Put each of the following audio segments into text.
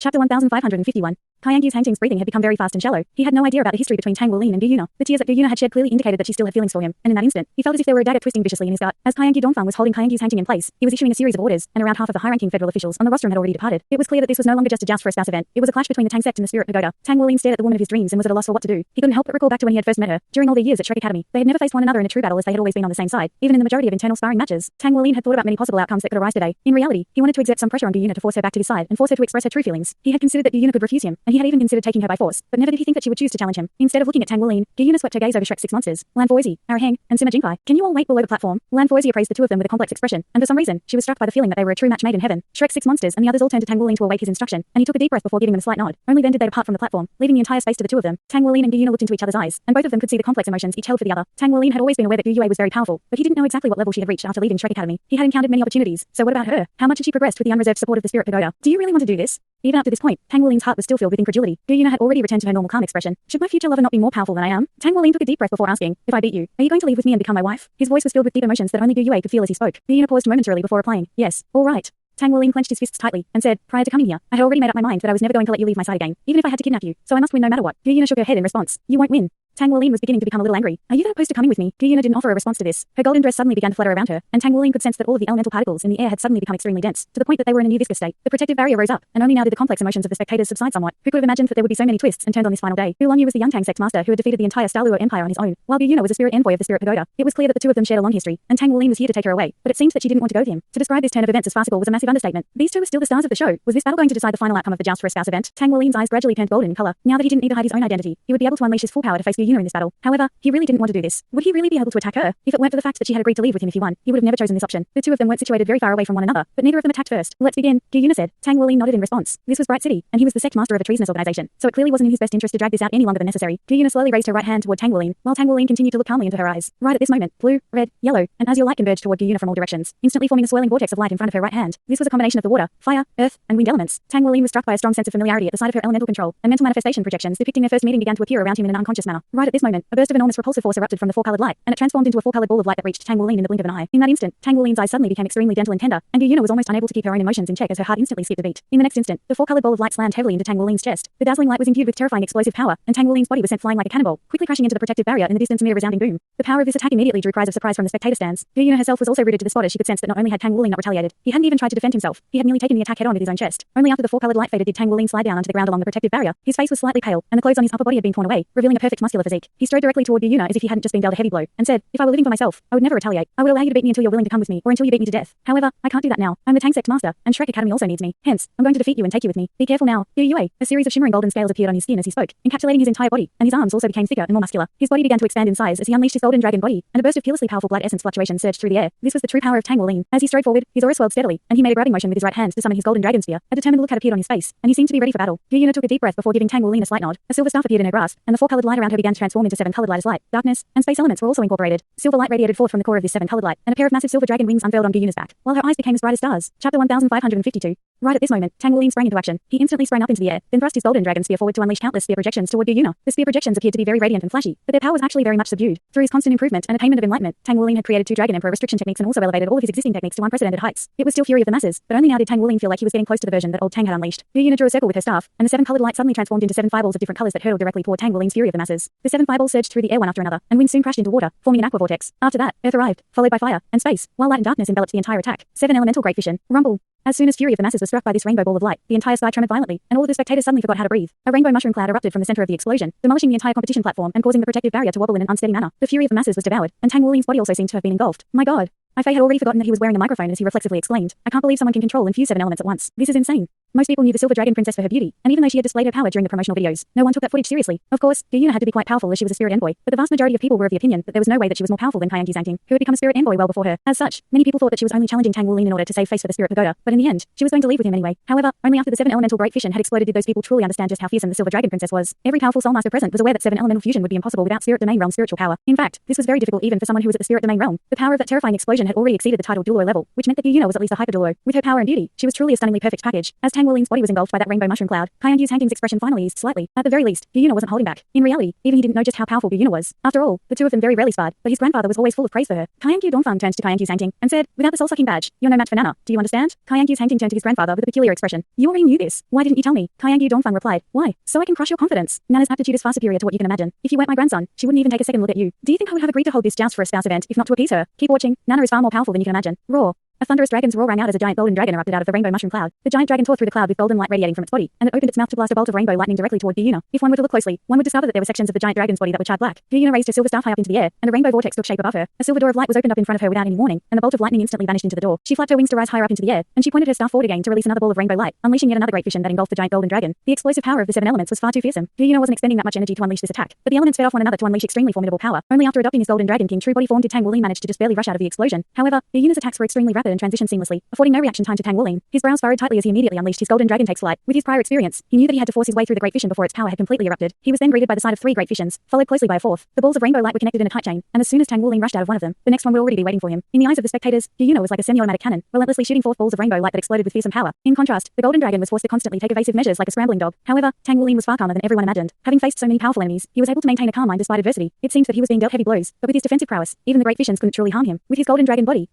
Chapter 1551. Kyangyu's Hangting's breathing had become very fast and shallow. He had no idea about the history between Tang Wuling and Gu Yuna. The tears that Gu Yuna had shed clearly indicated that she still had feelings for him, and in that instant, he felt as if there were a dagger twisting viciously in his gut. As Kyangyu Dongfang was holding Kyangyu's Hangting in place, he was issuing a series of orders, and around half of the high-ranking federal officials on the rostrum had already departed. It was clear that this was no longer just a joust for a spouse event. It was a clash between the Tang sect and the Spirit Pagoda. Tang Wuling stared at the woman of his dreams and was at a loss for what to do. He couldn't help but recall back to when he had first met her. During all their years at Shrek Academy, they had never faced one another in a true battle as they had always been on the same side, even in the majority of internal sparring matches. Tang Wuling had thought about many possible outcomes that could arise today. In reality, he wanted to exert some pressure on Gu Yuna to force her back to his side and force her to express her true feelings. He had considered that Gu Yuna could refuse him, and he had even considered taking her by force, but never did he think that she would choose to challenge him. Instead of looking at Tang Wuling, Gu Yuna swept her gaze over Shrek's 6 monsters, Lan Foizi, Araheng, and Sima Jingkai. Can you all wait below the platform? Lan Foizi appraised the two of them with a complex expression, and for some reason, she was struck by the feeling that they were a true match made in heaven. Shrek's 6 monsters and the others all turned to Tang Wuling to await his instruction, and he took a deep breath before giving them a slight nod. Only then did they depart from the platform, leaving the entire space to the two of them. Tang Wuling and Gu Yuna looked into each other's eyes, and both of them could see the complex emotions each held for the other. Tang Wuling had always been aware that Gu Yue was very powerful, but he didn't know exactly what level she had reached after leaving Shrek Academy. He had encountered many opportunities, so what about her? How much had she progressed with the unreserved support of the Spirit Pagoda? Do you really want to do this? Even up to this point, Tang Wuling's heart was still filled with incredulity. Gu Yuna had already returned to her normal calm expression. Should my future lover not be more powerful than I am? Tang Wuling took a deep breath before asking, if I beat you, are you going to leave with me and become my wife? His voice was filled with deep emotions that only Gu Yue could feel as he spoke. Gu Yuna paused momentarily before replying, yes, all right. Tang Wuling clenched his fists tightly and said, prior to coming here, I had already made up my mind that I was never going to let you leave my side again, even if I had to kidnap you, so I must win no matter what. Gu Yuna shook her head in response. You won't win. Tang Wuling was beginning to become a little angry. Are you that opposed to coming with me? Gu Yuna didn't offer a response to this. Her golden dress suddenly began to flutter around her, and Tang Wuling could sense that all of the elemental particles in the air had suddenly become extremely dense, to the point that they were in a near viscous state. The protective barrier rose up, and only now did the complex emotions of the spectators subside somewhat. Who could have imagined that there would be so many twists and turns on this final day? Oolong Yu was the young Tang sect master who had defeated the entire Star Luo Empire on his own, while Gu Yuna was the spirit envoy of the Spirit Pagoda. It was clear that the two of them shared a long history, and Tang Wuling was here to take her away, but it seemed that she didn't want to go with him. To describe this turn of events as farcical was a massive understatement. These two were still the stars of the show. Was this battle going to decide the final outcome of the joust for a spouse event? Tang Wuling's eyes gradually turned golden in color. Now that he didn't need to hide his own identity, he would be able to unleash his full power to face Gu Yuna in this battle. However, he really didn't want to do this. Would he really be able to attack her? If it weren't for the fact that she had agreed to leave with him if he won, he would have never chosen this option. The two of them weren't situated very far away from one another, but neither of them attacked first. Let's begin, Gu Yuna said. Tang Wuling nodded in response. This was Bright City, and he was the sect master of a treasonous organization, so it clearly wasn't in his best interest to drag this out any longer than necessary. Gu Yuna slowly raised her right hand toward Tang Wuling, while Tang Wuling continued to look calmly into her eyes. Right at this moment, blue, red, yellow, and azure light converged toward Gu Yuna from all directions, instantly forming a swirling vortex of light in front of her right hand. This was a combination of the water, fire, earth, and wind elements. Tang Wuling was struck by a strong sense of familiarity at the sight of her elemental control, and mental manifestation projections depicting their first meeting began to appear around him in an unconscious manner. Right at this moment, a burst of enormous repulsive force erupted from the four-colored light, and it transformed into a four-colored ball of light that reached Tang Wuling in the blink of an eye. In that instant, Tang Wuling's eyes suddenly became extremely gentle and tender, and Gu Yuna was almost unable to keep her own emotions in check as her heart instantly skipped a beat. In the next instant, the four-colored ball of light slammed heavily into Tang Wuling's chest. The dazzling light was imbued with terrifying explosive power, and Tang Wuling's body was sent flying like a cannonball, quickly crashing into the protective barrier in the distance amid a resounding boom. The power of this attack immediately drew cries of surprise from the spectator stands. Gu Yuna herself was also rooted to the spot as she could sense that not only had Tang Wuling not retaliated, he hadn't even tried to defend himself. He had merely taken the attack head-on with his own chest. Only after the four-colored light faded did Tang Wuling slide down onto the ground along the protective barrier. His face was slightly pale, and the clothes on his upper body had been torn away, revealing a perfect muscular physique. He strode directly toward Gu Yuna as if he hadn't just been dealt a heavy blow, and said, if I were living for myself, I would never retaliate. I would allow you to beat me until you're willing to come with me, or until you beat me to death. However, I can't do that now. I'm the Tang sect master, and Shrek Academy also needs me. Hence, I'm going to defeat you and take you with me. Be careful now. Gu Yue. A series of shimmering golden scales appeared on his skin as he spoke, encapsulating his entire body, and his arms also became thicker and more muscular. His body began to expand in size as he unleashed his golden dragon body, and a burst of fearlessly powerful blood essence fluctuation surged through the air. This was the true power of Tang Wuling. As he strode forward, his aura swirled steadily, and he made a grabbing motion with his right hand to summon his golden dragon spear. A determined look had appeared on his face, and he seemed to be ready for battle. Gu Yuna took a deep breath before giving Tang Wuling a slight nod. A silver staff appeared in her grasp, and the four-colored light around her began to transform into seven-colored light as light. Darkness and space elements were also incorporated. Silver light radiated forth from the core of this seven-colored light, and a pair of massive silver dragon wings unfurled on Gu Yuna's back, while her eyes became as bright as stars. Chapter 1552. Right at this moment, Tang Wuling sprang into action. He instantly sprang up into the air, then thrust his golden dragon spear forward to unleash countless spear projections toward Gu Yuna. The spear projections appeared to be very radiant and flashy, but their power was actually very much subdued. Through his constant improvement and attainment of enlightenment, Tang Wuling had created two Dragon Emperor restriction techniques and also elevated all of his existing techniques to unprecedented heights. It was still Fury of the Masses, but only now did Tang Wuling feel like he was getting close to the version that old Tang had unleashed. Gu Yuna drew a circle with her staff, and the seven-colored light suddenly transformed into seven fireballs of different colors that hurtled directly toward Tang Wuling's Fury of the Masses. The seven fireballs surged through the air one after another, and wind soon crashed into water, forming an aqua vortex. After that, earth arrived, followed by fire and space, while light and darkness enveloped the entire attack. Seven elemental great fission, rumble. As soon as Fury of the Masses was struck by this rainbow ball of light, the entire sky trembled violently, and all of the spectators suddenly forgot how to breathe. A rainbow mushroom cloud erupted from the center of the explosion, demolishing the entire competition platform and causing the protective barrier to wobble in an unsteady manner. The Fury of the Masses was devoured, and Tang Wuling's body also seemed to have been engulfed. My god. Fei had already forgotten that he was wearing a microphone as he reflexively exclaimed, I can't believe someone can control and fuse seven elements at once. This is insane. Most people knew the Silver Dragon Princess for her beauty, and even though she had displayed her power during the promotional videos, no one took that footage seriously. Of course, Gu Yuna had to be quite powerful as she was a spirit envoy, but the vast majority of people were of the opinion that there was no way that she was more powerful than Kyangyu's Hangting, who had become a spirit envoy well before her. As such, many people thought that she was only challenging Tang Wuling in order to save face for the Spirit Pagoda, but in the end, she was going to leave with him anyway. However, only after the seven elemental great fission had exploded did those people truly understand just how fearsome the Silver Dragon Princess was. Every powerful soul master present was aware that seven elemental fusion would be impossible without Spirit Domain Realm spiritual power. In fact, this was very difficult even for someone who was at the Spirit Domain Realm. The power of that terrifying explosion had already exceeded the titled Duo level, which meant that Gu Yuna was at least a hyper Duo. With her power and beauty, she was truly a stunningly perfect package. As Tang Tang Wulin's body was engulfed by that rainbow mushroom cloud. Kai Yangyu's Hangting's expression finally eased slightly. At the very least, Yu Yuna wasn't holding back. In reality, even he didn't know just how powerful Yu Yuna was. After all, the two of them very rarely sparred, but his grandfather was always full of praise for her. Kai Yangyu Dongfang turned to Kai Yangyu's Hangting and said, "Without the soul-sucking badge, you're no match for Nana. Do you understand?" Kai Yangyu's Hangting turned to his grandfather with a peculiar expression. "You already knew this. Why didn't you tell me?" Kai Yangyu Dongfang replied, "Why? So I can crush your confidence. Nana's aptitude is far superior to what you can imagine. If you weren't my grandson, she wouldn't even take a second look at you. Do you think I would have agreed to hold this joust for a spouse event if not to appease her? Keep watching. Nana is far more powerful than you can imagine." Roar. A thunderous dragon's roar rang out as a giant golden dragon erupted out of the rainbow mushroom cloud. The giant dragon tore through the cloud with golden light radiating from its body, and it opened its mouth to blast a bolt of rainbow lightning directly toward Yu Yuna. If one were to look closely, one would discover that there were sections of the giant dragon's body that were charred black. Yu Yuna raised her silver staff high up into the air, and a rainbow vortex took shape above her. A silver door of light was opened up in front of her without any warning, and the bolt of lightning instantly vanished into the door. She flapped her wings to rise higher up into the air, and she pointed her staff forward again to release another ball of rainbow light, unleashing yet another great vision that engulfed the giant golden dragon. The explosive power of the seven elements was far too fearsome. Yu Yuna wasn't expending that much energy to unleash this attack, but the elements fed off one another to unleash extremely formidable power. Only after adopting his golden dragon king true body form did Tang Wulin manage to just barely rush out of the explosion. However, Yu Yuna's attacks were extremely rapid and transitioned seamlessly, affording no reaction time to Tang Wulin. His brows furrowed tightly as he immediately unleashed his golden dragon takes flight. With his prior experience, he knew that he had to force his way through the great fission before its power had completely erupted. He was then greeted by the sight of three great fissions, followed closely by a fourth. The balls of rainbow light were connected in a tight chain, and as soon as Tang Wulin rushed out of one of them, the next one would already be waiting for him. In the eyes of the spectators, Yu Yuna was like a semi-automatic cannon, relentlessly shooting forth balls of rainbow light that exploded with fearsome power. In contrast, the golden dragon was forced to constantly take evasive measures like a scrambling dog. However, Tang Wulin was far calmer than everyone imagined. Having faced so many powerful enemies, he was able to maintain a calm mind despite adversity. It seemed that he was being dealt heavy blows, but with his defensive prowess, even the great fissions couldn't truly harm him. With his golden dragon body,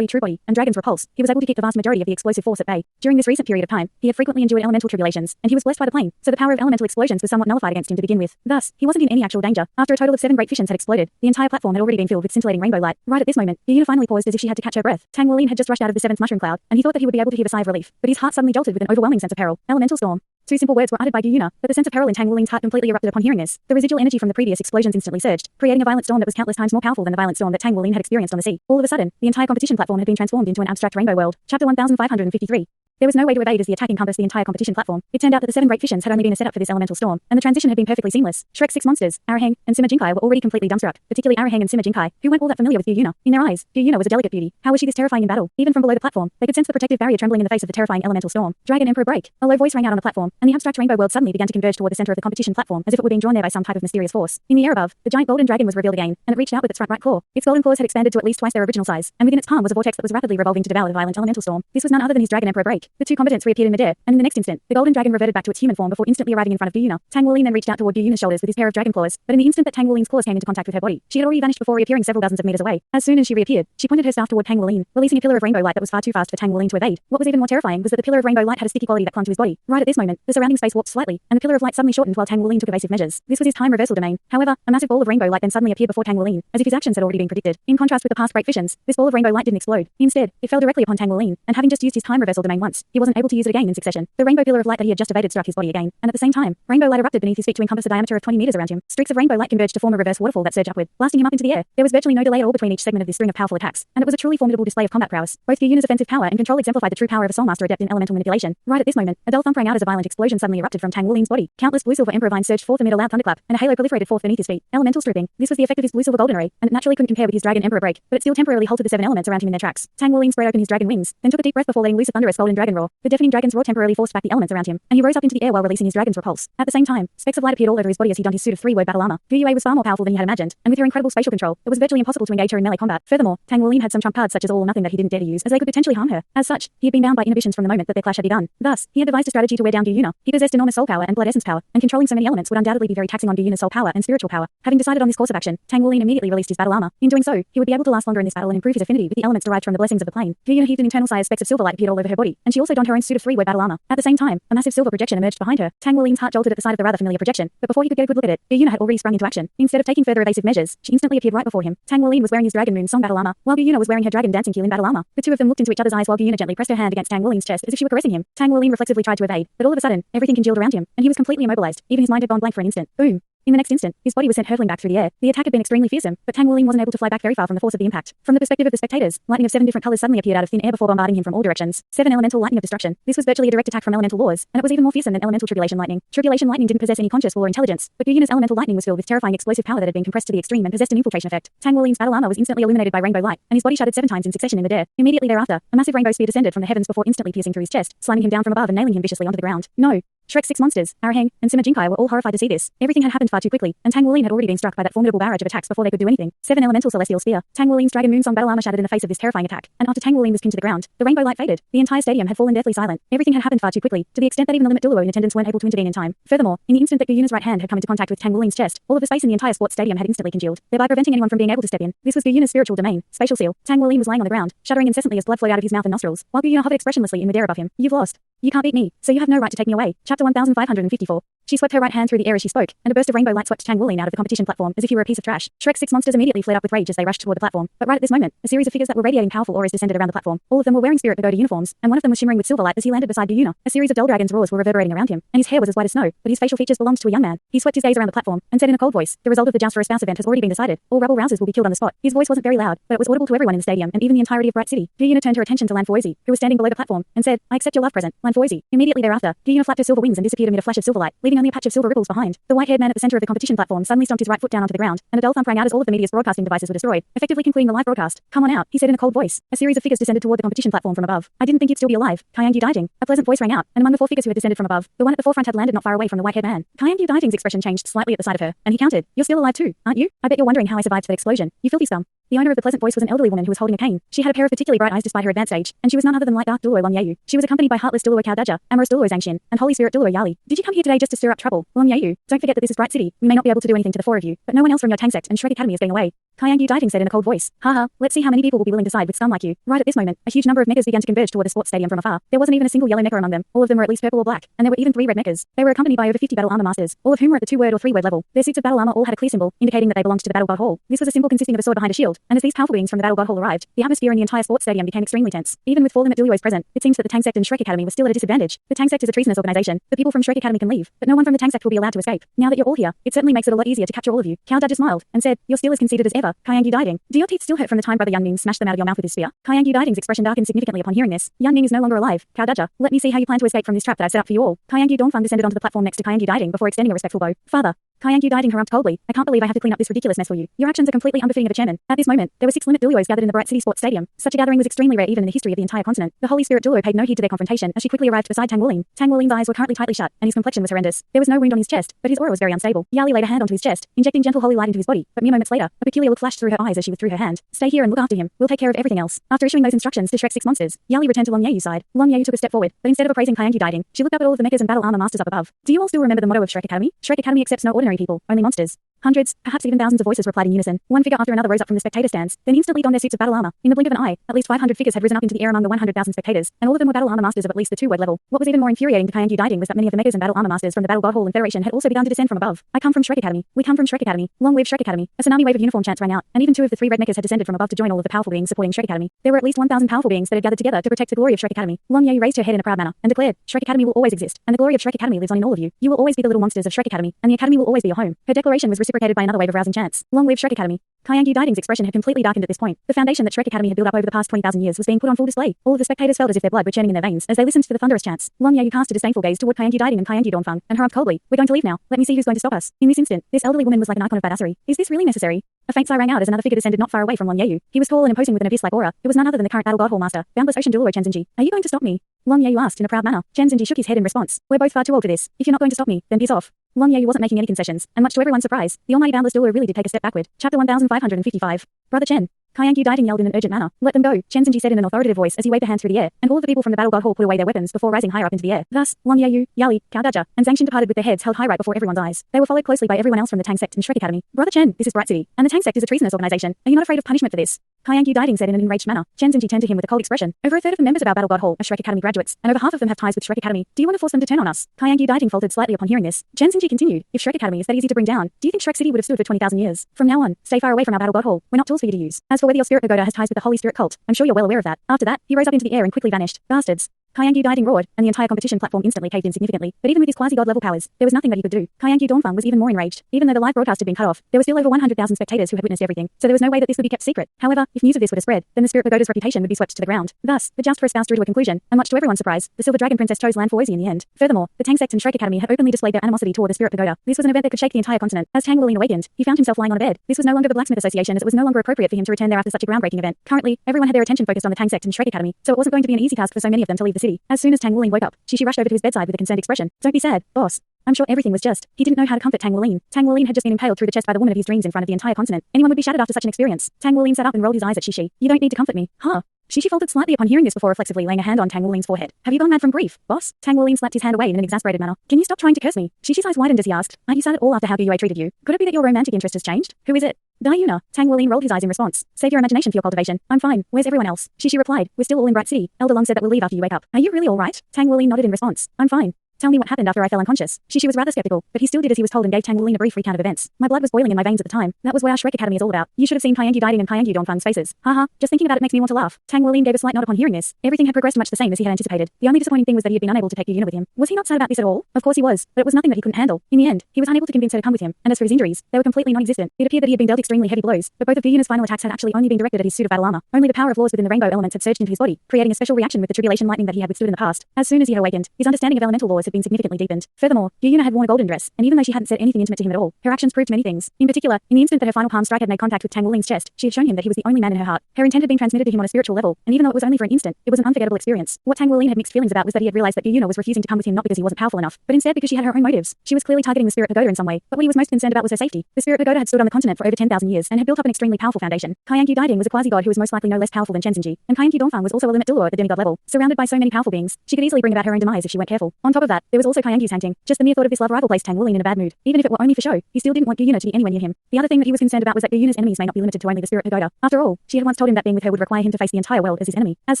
true body, and dragon's repulse, he was able to keep the vast majority of the explosive force at bay. During this recent period of time, he had frequently endured elemental tribulations, and he was blessed by the plane, so the power of elemental explosions was somewhat nullified against him to begin with. Thus, he wasn't in any actual danger. After a total of 7 great fissions had exploded, the entire platform had already been filled with scintillating rainbow light. Right at this moment, Yu Yuna finally paused as if she had to catch her breath. Tang Wulin had just rushed out of the 7th mushroom cloud, and he thought that he would be able to heave a sigh of relief, but his heart suddenly jolted with an overwhelming sense of peril. Elemental storm. 2 simple words were uttered by Yu Yuna, but the sense of peril in Tang Wulin's heart completely erupted upon hearing this. The residual energy from the previous explosions instantly surged, creating a violent storm that was countless times more powerful than the violent storm that Tang Wulin had experienced on the sea. All of a sudden, the entire competition platform had been transformed into an abstract rainbow world. Chapter 1553. There was no way to evade as the attack encompassed the entire competition platform. It turned out that the 7 great fissions had only been a setup for this elemental storm, and the transition had been perfectly seamless. Shrek's 6 monsters, Arahang and Sima Jinkai, were already completely dumbstruck, particularly Arahang and Sima Jinkai, who weren't all that familiar with Yu Yuna. In their eyes, Yu Yuna was a delicate beauty. How was she this terrifying in battle? Even from below the platform, they could sense the protective barrier trembling in the face of the terrifying elemental storm. Dragon Emperor break. A low voice rang out on the platform, and the abstract rainbow world suddenly began to converge toward the center of the competition platform, as if it were being drawn there by some type of mysterious force. In the air above, the giant golden dragon was revealed again, and it reached out with its front right claw. Its golden claws had expanded to at least twice their original size, and within its palm was a vortex that was rapidly revolving to devour the violent elemental storm. This was none other than his Dragon Emperor break. The two combatants reappeared in midair, and in the next instant, the golden dragon reverted back to its human form before instantly arriving in front of Yu Yuna. Tang Wulin then reached out toward Yu Yuna's shoulders with his pair of dragon claws, but in the instant that Tang Wulin's claws came into contact with her body, she had already vanished before reappearing several dozens of meters away. As soon as she reappeared, she pointed her staff toward Tang Wulin, releasing a pillar of rainbow light that was far too fast for Tang Wulin to evade. What was even more terrifying was that the pillar of rainbow light had a sticky quality that clung to his body. Right at this moment, the surrounding space warped slightly, and the pillar of light suddenly shortened while Tang Wulin took evasive measures. This was his time reversal domain. However, a massive ball of rainbow light then suddenly appeared before Tang Wulin, as if his actions had already been predicted. In contrast with the past great fissions, this ball of rainbow light didn't explode. Instead, it fell directly upon Tang Wulin, and having just used his time reversal domain once, he wasn't able to use it again in succession. The rainbow pillar of light that he had just evaded struck his body again, and at the same time, rainbow light erupted beneath his feet to encompass a diameter of 20 meters around him. Streaks of rainbow light converged to form a reverse waterfall that surged upward, blasting him up into the air. There was virtually no delay at all between each segment of this string of powerful attacks, and it was a truly formidable display of combat prowess. Both Yu Yuna's offensive power and control exemplified the true power of a soul master adept in elemental manipulation. Right at this moment, a dull thump rang out as a violent explosion suddenly erupted from Tang Wulin's body. Countless blue silver emperor vines surged forth amid a loud thunderclap, and a halo proliferated forth beneath his feet. Elemental stripping. This was the effect of his blue silver golden ray, and it naturally couldn't compare with his dragon emperor break, but it still temporarily halted the 7 elements around him in their tracks. Tang Wulin spread open his dragon wings, then took a deep breath before letting loose a thunderous golden dragon roar. The deafening dragon's roar temporarily forced back the elements around him, and he rose up into the air while releasing his dragon's repulse. At the same time, specks of light appeared all over his body as he donned his suit of 3-word battle armor. Gu Yue was far more powerful than he had imagined, and with her incredible spatial control, it was virtually impossible to engage her in melee combat. Furthermore, Tang Wulin had some trump cards such as all or nothing that he didn't dare to use, as they could potentially harm her. As such, he had been bound by inhibitions from the moment that their clash had begun. Thus, he had devised a strategy to wear down Yu Yuna. He possessed enormous soul power and blood essence power, and controlling so many elements would undoubtedly be very taxing on Yu Yuna's soul power and spiritual power. Having decided on this course of action, Tang Wulin immediately released his battle armor. In doing so, he would be able to last longer in this battle and improve his affinity with the elements derived from the blessings of the plane. Yu Yuna heaved an internal sigh as specks of silver light appeared all over her body, and she also donned her own suit of 3-word battle armor. At the same time, a massive silver projection emerged behind her. Tang Wulin's heart jolted at the sight of the rather familiar projection, but before he could get a good look at it, Yu Yuna had already sprung into action. Instead of taking further evasive measures, she instantly appeared right before him. Tang Wulin was wearing his Dragon Moon Song battle armor, while Yu Yuna was wearing her Dragon Dancing Keel in battle armor. The two of them looked into each other's eyes while Yu Yuna gently pressed her hand against Tang Wulin's chest as if she were caressing him. Tang Wulin reflexively tried to evade, but all of a sudden, everything congealed around him, and he was completely immobilized. Even his mind had gone blank for an instant. Boom. In the next instant, his body was sent hurtling back through the air. The attack had been extremely fearsome, but Tang Wulin wasn't able to fly back very far from the force of the impact. From the perspective of the spectators, lightning of 7 different colors suddenly appeared out of thin air before bombarding him from all directions. 7 elemental lightning of destruction. This was virtually a direct attack from elemental laws, and it was even more fearsome than elemental tribulation lightning. Tribulation lightning didn't possess any conscious will or intelligence, but Yu Yuna's elemental lightning was filled with terrifying explosive power that had been compressed to the extreme and possessed an infiltration effect. Tang Wulin's battle armor was instantly illuminated by rainbow light, and his body shuddered 7 times in succession in midair. Immediately thereafter, a massive rainbow spear descended from the heavens before instantly piercing through his chest, slamming him down from above and nailing him viciously onto the ground. No. Shrek 6 monsters, Arahang, and Sima Jinkai were all horrified to see this. Everything had happened far too quickly, and Tang Wuling had already been struck by that formidable barrage of attacks before they could do anything. 7 elemental celestial spear. Tang Wuling's dragon moonsong battle armor shattered in the face of this terrifying attack, and after Tang Wuling was pinned to the ground, the rainbow light faded. The entire stadium had fallen deathly silent. Everything had happened far too quickly, to the extent that even the limit Duluo in attendance weren't able to intervene in time. Furthermore, in the instant that Gu Yuna's right hand had come into contact with Tang Wuling's chest, all of the space in the entire sports stadium had instantly congealed, thereby preventing anyone from being able to step in. This was Gu Yuna's spiritual domain, spatial seal. Tang Wuling was lying on the ground, shuddering incessantly as blood flowed out of his mouth and nostrils, while Gu Yuna hovered expressionlessly in midair above him. You've lost. You can't beat me, so you have no right to take me away. Chapter 1554. She swept her right hand through the air as she spoke, and a burst of rainbow light swept Tang Wuling out of the competition platform as if he were a piece of trash. Shrek 6 monsters immediately fled up with rage as they rushed toward the platform. But right at this moment, a series of figures that were radiating powerful auras descended around the platform. All of them were wearing Spirit Pagoda uniforms, and one of them was shimmering with silver light as he landed beside Gu Yuna. A series of dull dragon's roars were reverberating around him, and his hair was as white as snow, but his facial features belonged to a young man. He swept his gaze around the platform and said in a cold voice, "The result of the Joust for a Spouse event has already been decided. All rabble-rousers will be killed on the spot." His voice wasn't very loud, but it was audible to everyone in the stadium and even the entirety of Bright City. Gu Yuna turned her attention to Lan Foozi, who was standing below the platform, and said, "I accept your love present, Lan Foozi." Immediately thereafter, Gu Yuna flapped her silver wings and disappeared amid a flash of silver light, leaving only a patch of silver ripples behind. The white-haired man at the center of the competition platform suddenly stomped his right foot down onto the ground, and a dull thump rang out as all of the media's broadcasting devices were destroyed, effectively concluding the live broadcast. "Come on out," he said in a cold voice. A series of figures descended toward the competition platform from above. "I didn't think you'd still be alive, Kaiang Dieting." A pleasant voice rang out, and among the 4 figures who had descended from above, the one at the forefront had landed not far away from the white-haired man. Kaiang Dieting's expression changed slightly at the sight of her, and he countered, "You're still alive too, aren't you? I bet you're wondering how I survived that explosion, you filthy scum." The owner of the pleasant voice was an elderly woman who was holding a cane. She had a pair of particularly bright eyes despite her advanced age, and she was none other than Light Dark Duluo Long Yayu. She was accompanied by Heartless Duluo Cao Daja, Amorous Duluo Zhangxian, and Holy Spirit Duluo Yali. "Did you come here today just to stir up trouble, Long Yayu? Don't forget that this is Bright City. We may not be able to do anything to the 4 of you, but no one else from your Tang sect and Shrek Academy is getting away." Kaiang Dieting said in a cold voice. "Haha, let's see how many people will be willing to side with scum like you." Right at this moment, a huge number of mechas began to converge toward the sports stadium from afar. There wasn't even a single yellow mecha among them. All of them were at least purple or black, and there were even 3 red mechas. They were accompanied by over 50 battle armor masters, all of whom were at the 2-word or 3-word level. Their suits of battle armor all had a clear symbol, indicating that they belonged to the Battle God Hall. This was a symbol consisting of a sword behind a shield, and as these powerful beings from the Battle God Hall arrived, the atmosphere in the entire sports stadium became extremely tense. Even with 4 limit Duluos present, it seems that the Tang sect and Shrek Academy was still at a disadvantage. The Tang sect is a treasonous organization. The people from Shrek Academy can leave, but no one from the Tang sect will be allowed to escape. Now that you're all here, it certainly makes it a lot easier to capture all of you. Cao Daja smiled and said, "You're still as conceited as ever, Kaiang Dieting. Do your teeth still hurt from the time Brother Yang Ning smashed them out of your mouth with his spear?" Kaiang Dieting's expression darkened significantly upon hearing this. "Yang Ning is no longer alive, Cao Daja. Let me see how you plan to escape from this trap that I've set up for you all." Kaiang Dongfang descended onto the platform next to Kaiang Dieting before extending a respectful bow. "Father." Kaiang Dieting harumphed coldly. "I can't believe I have to clean up this ridiculous mess for you. Your actions are completely unbefitting of a chairman." At this moment, there were 6 limit Duluos gathered in the Bright City Sports Stadium. Such a gathering was extremely rare even in the history of the entire continent. The Holy Spirit Duluo paid no heed to their confrontation as she quickly arrived beside Tang Wuling. Tang Wuling's eyes were currently tightly shut, and his complexion was horrendous. There was no wound on his chest, but his aura was very unstable. Yali laid a hand onto his chest, injecting gentle holy light into his body, but mere moments later, a peculiar look flashed through her eyes as she withdrew her hand. "Stay here and look after him. We'll take care of everything else." After issuing those instructions to Shrek 6 monsters, Yali returned to Long Yayu's side. Long Yayu took a step forward, but instead of appraising Kaiang Dieting, she looked up at all of the mechas and battle armor masters up above. "Do you all still remember the motto of Shrek Academy? Shrek Academy accepts no ordinary people, only monsters." Hundreds, perhaps even thousands of voices replied in unison. One figure after another rose up from the spectator stands, then instantly donned their suits of battle armor. In the blink of an eye, at least 500 figures had risen up into the air among the 100,000 spectators, and all of them were battle armor masters of at least the 2-word level. What was even more infuriating to Kaiang Dieting was that many of the mechas and battle armor masters from the Battle God Hall and Federation had also begun to descend from above. "I come from Shrek Academy. We come from Shrek Academy. Long live Shrek Academy." A tsunami wave of uniform chants rang out, and even 2 of the 3 red mechas had descended from above to join all of the powerful beings supporting Shrek Academy. There were at least 1,000 powerful beings that had gathered together to protect the glory of Shrek Academy. Long Yayu raised her head in a proud manner and declared, "Shrek Academy will always exist, and the glory of Shrek Academy lives on in all of you. You will always be the little monsters of Shrek Academy, and the Academy will always be your home." Her declaration was reciprocated by another wave of rousing chants. "Long live Shrek Academy." Kaiang Dieting's expression had completely darkened at this point. The foundation that Shrek Academy had built up over the past 20,000 years was being put on full display. All of the spectators felt as if their blood were churning in their veins as they listened to the thunderous chants. Long Yayu cast a disdainful gaze toward Kaiang Dieting and Kaiang Dongfang, and harumphed coldly, "We're going to leave now. Let me see who's going to stop us." In this instant, this elderly woman was like an icon of badassery. Is this really necessary? A faint sigh rang out as another figure descended not far away from Long Yayu. He was tall and imposing with an abyss-like aura. It was none other than the current Battle God Hall master, Boundless Ocean Duluo Chen Zenji. "Are you going to stop me?" Long Yayu asked in a proud manner. Chen Zenji shook his head in response. "We're both far too old for this. If you're not going to stop me, then peace off." Long Yayu wasn't making any concessions, and much to everyone's surprise, the almighty Boundless Duluo really did take a step backward. Chapter 1555. Brother Chen. Kaiang Dieting yelled in an urgent manner. "Let them go," Chen Zenji said in an authoritative voice as he waved a hand through the air, and all of the people from the Battle God Hall put away their weapons before rising higher up into the air. Thus, Long Yayu, Yali, Cao Daja, and Zhangxian departed with their heads held high right before everyone's eyes. They were followed closely by everyone else from the Tang sect and Shrek Academy. "Brother Chen, this is Bright City, and the Tang sect is a treasonous organization. Are you not afraid of punishment for this?" Kaiang Dieting said in an enraged manner. Chen Zenji turned to him with a cold expression. "Over a third of the members of our Battle God Hall are Shrek Academy graduates, and over half of them have ties with Shrek Academy. Do you want to force them to turn on us?" Kaiang Dieting faltered slightly upon hearing this. Chen Zenji continued, "If Shrek Academy is that easy to bring down, do you think Shrek City would have stood for 20,000 years? From now on, stay far away from our Battle God Hall. We're not tools for you to use. As for whether your Spirit Pagoda has ties with the Holy Spirit cult, I'm sure you're well aware of that." After that, he rose up into the air and quickly vanished. "Bastards." Kaiang Dieting roared, and the entire competition platform instantly caved in significantly. But even with his quasi-god level powers, there was nothing that he could do. Kaiang Dongfang was even more enraged. Even though the live broadcast had been cut off, there were still over 100,000 spectators who had witnessed everything, so there was no way that this would be kept secret. However, if news of this were to spread, then the Spirit Pagoda's reputation would be swept to the ground. Thus, the joust for a spouse drew to a conclusion, and much to everyone's surprise, the Silver Dragon Princess chose Lan Foozi in the end. Furthermore, the Tang sect and Shrek Academy had openly displayed their animosity toward the Spirit Pagoda. This was an event that could shake the entire continent. As Tang Wuling awakened, he found himself lying on a bed. This was no longer the Blacksmith Association, as it was no longer appropriate for him to return there after such a groundbreaking event. Currently, everyone had their attention focused on the Tang sect and Shrek Academy, so it wasn't going to be an easy task for so many of them to leave the city. As soon as Tang Wuling woke up, she rushed over to his bedside with a concerned expression. Don't be sad, boss. I'm sure everything was just. He didn't know how to comfort Tang Wuling. Tang Wuling had just been impaled through the chest by the woman of his dreams in front of the entire continent. Anyone would be shattered after such an experience. Tang Wuling sat up and rolled his eyes at Shishi. You don't need to comfort me. Huh? Shishi faltered slightly upon hearing this before reflexively laying a hand on Tang Wuling's forehead. Have you gone mad from grief, boss? Tang Wuling slapped his hand away in an exasperated manner. Can you stop trying to curse me? Shishi's eyes widened as he asked. Aren't you sad at all after how Gyue treated you? Could it be that your romantic interest has changed? Who is it? Dayuna. Tang Wuling rolled his eyes in response. Save your imagination for your cultivation. I'm fine. Where's everyone else? Shishi replied. We're still all in Bright City. Elder Long said that we'll leave after you wake up. Are you really all right? Tang Wuling nodded in response. I'm fine. Tell me what happened after I fell unconscious. Shishi was rather skeptical, but he still did as he was told and gave Tang Wuling a brief recount of events. My blood was boiling in my veins at the time. That was what our Shrek Academy is all about. You should have seen Kaiengyu Diding and Kaiengyu Dongfang's faces. Haha, just thinking about it makes me want to laugh. Tang Wuling gave a slight nod upon hearing this. Everything had progressed much the same as he had anticipated. The only disappointing thing was that he had been unable to take Yuna with him. Was he not sad about this at all? Of course he was, but it was nothing that he couldn't handle. In the end, he was unable to convince her to come with him, and as for his injuries, they were completely non-existent. It appeared that he had been dealt extremely heavy blows, but both of Yuna's final attacks had actually only been directed at his suit of battle armor. Only the power of laws within the rainbow elements had surged into his body, creating a special reaction with the tribulation lightning that he had withstood in the past. As soon as he had awakened, his understanding of elemental laws had been significantly deepened. Furthermore, Yuna had worn a golden dress, and even though she hadn't said anything intimate to him at all, her actions proved many things. In particular, in the instant that her final palm strike had made contact with Tang Wuling's chest, she had shown him that he was the only man in her heart. Her intent had been transmitted to him on a spiritual level, and even though it was only for an instant, it was an unforgettable experience. What Tang Wuling had mixed feelings about was that he had realized that Yuna was refusing to come with him not because he wasn't powerful enough, but instead because she had her own motives. She was clearly targeting the Spirit Pagoda in some way, but what he was most concerned about was her safety. The Spirit Pagoda had stood on the continent for over 10,000 years and had built up an extremely powerful foundation. Kaiengyu Diding was a quasi-god who was most likely no less powerful than Chen Xinji, and Kaiengyu Dongfang was also a limit Dilluo at the demigod level. Surrounded by so many powerful beings, she could easily bring about her own demise if she weren't careful. On top of that, there was also Kaiengyu's Hangting. Just the mere thought of this love rival placed Tang Wuling in a bad mood. Even if it were only for show, he still didn't want Yuna to be anywhere near him. The other thing that he was concerned about was that Yuna's enemies may not be limited to only the Spirit Pagoda. After all, she had once told him that being with her would require him to face the entire world as his enemy. As